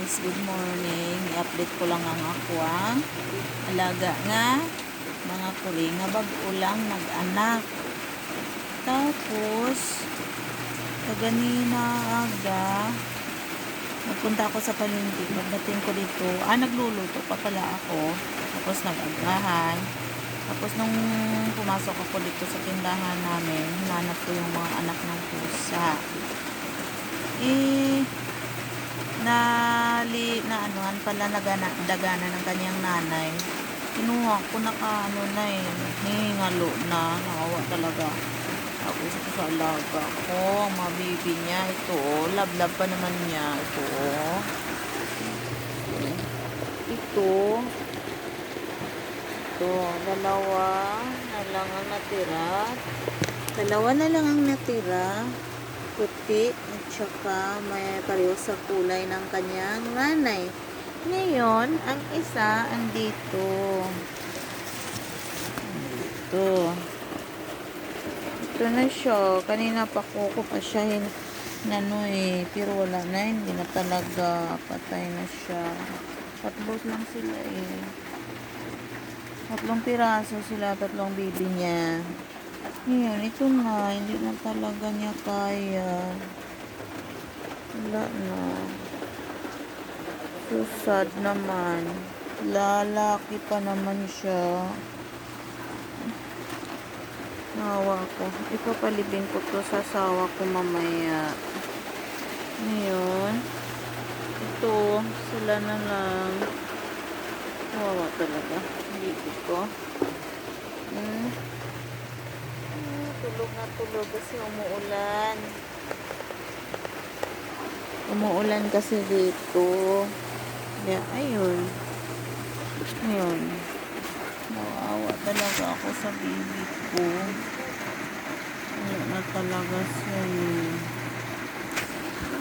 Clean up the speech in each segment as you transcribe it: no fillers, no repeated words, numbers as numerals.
guys, good morning. I-update ko lang ang ako alaga nga mga kuli nga bag-ulang nag-anak. Tapos kaganina aga nagpunta ako sa palengke. Pagdating ko dito, nagluluto pa pala ako. Tapos nag-agahan. Tapos nung pumasok ako dito sa tindahan namin, hinanap ko yung mga anak ng pusa. Anuhan pala dagana ng kanyang nanay. Kinuha ko hingalo na, nawawa talaga. Tapos ito sa alaga ko, ang mga baby niya, ito, love pa naman niya, ito, dalawa na lang ang natira, puti at saka may pareho sa kulay ng kanyang nanay. Ngayon, ang isa andito. Ito na siya. Kanina pa ko pa siya pero wala na, hindi na talaga, patay na siya. Tatlos lang sila tatlong piraso sila, tatlong baby niya. Ngayon, ito na, hindi na talaga niya kaya. Wala na. So sad naman. Lalaki pa naman siya. Nawa ko. Ipapalibing ko to sa asawa ko mamaya. Ngayon, ito, sila na lang. Nawa talaga. Hindi ko. Tulog na tulog kasi umuulan. Umuulan kasi dito. Kaya, ayun. Nawawa talaga ako sa baby ko. Wala na talaga siya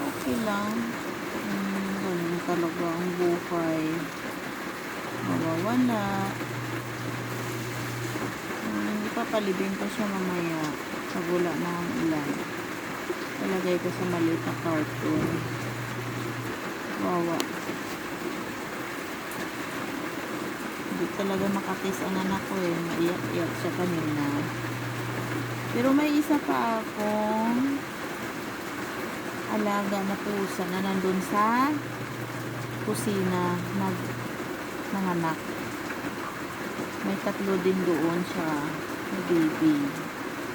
Okay lang. Ganun talaga ang buhay. Mawawala. Papalibing ko siya mamaya sa gula ng ulan. Talagay ko sa maliit na carton. Wawa. Hindi talaga makatis ang anak ko maiyak-iyak siya kanina. Pero may isa pa akong alaga na pusa na nandun sa kusina nanganak. May tatlo din doon siya. Baby.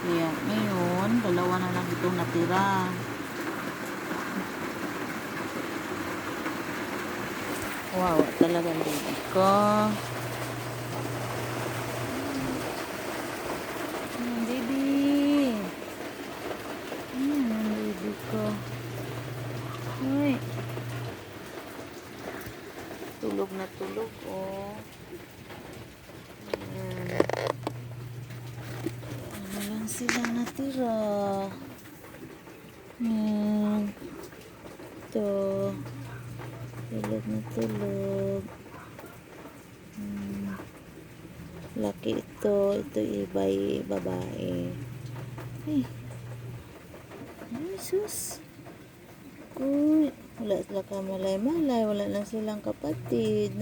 Kaya ngayon, dalawa na lang itong natira. Wow, talagang baby ko. Baby. Baby ko. Uy. Tulog na tulog, sila natira. Ito. Tulog na tulog. Laki ito. Ito iba'y babae. Ay, sus. Uy. Wala sila kamalay-malay. Wala na silang kapatid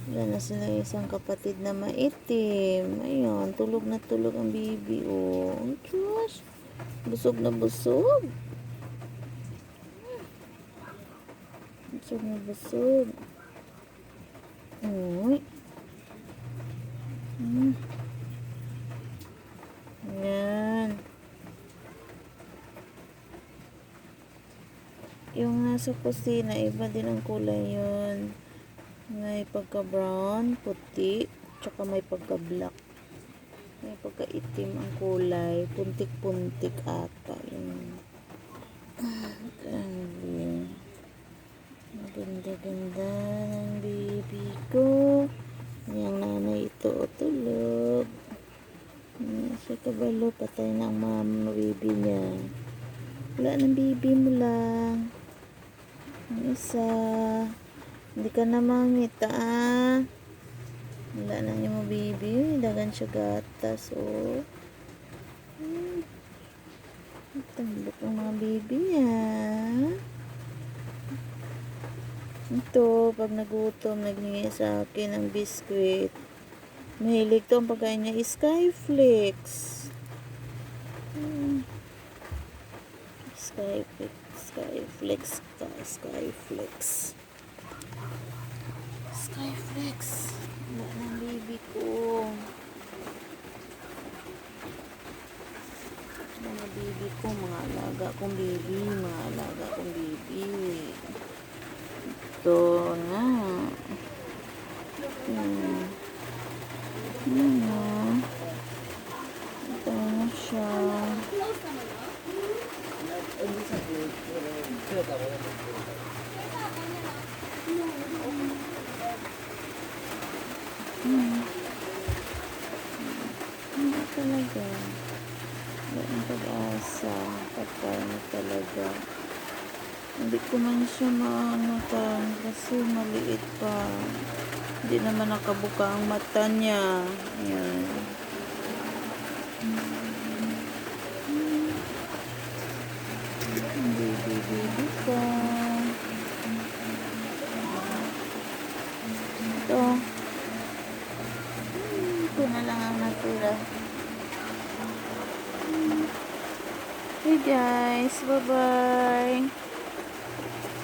wala na silang isang kapatid na maitim. Ayun, tulog na tulog ang baby. Ang Diyos. Busog na busog. Busog na busog. Uy. Ayan. Yung nasa kusina, iba din ang kulay yun. May pagka-brown, puti, tsaka may pagka-black. May pagka-itim ang kulay. Puntik-puntik ata. Ganda-ganda ng baby ko. Yung nanay ito, tulog. Sa kabalo, patay na ang mama baby niya. Wala ng baby mo lang. Ang isa. Hindi ka na mangita, Wala na yung mga baby. Dagan siya gatas, Tambok ang mga baby niya. Ito, pag nagutom, nagningi sa akin ng biskwit. Mahilig to ang pagkain niya, Skyflex. Skyflex, Skyflex, Skyflex. Skyflex. Wala ng baby ko. Mga baby ko, mga alaga kong baby, mga alaga kong baby. Ito na. Ito na siya. Hindi talaga. Wala ang pag-asa. Pagkain na talaga. Hindi ko man siya maanutan kasi maliit pa. Hindi naman nakabuka ang mata niya. Ayan. Baby ko. Ito. Ito na lang ang natira. Hey guys, bye-bye.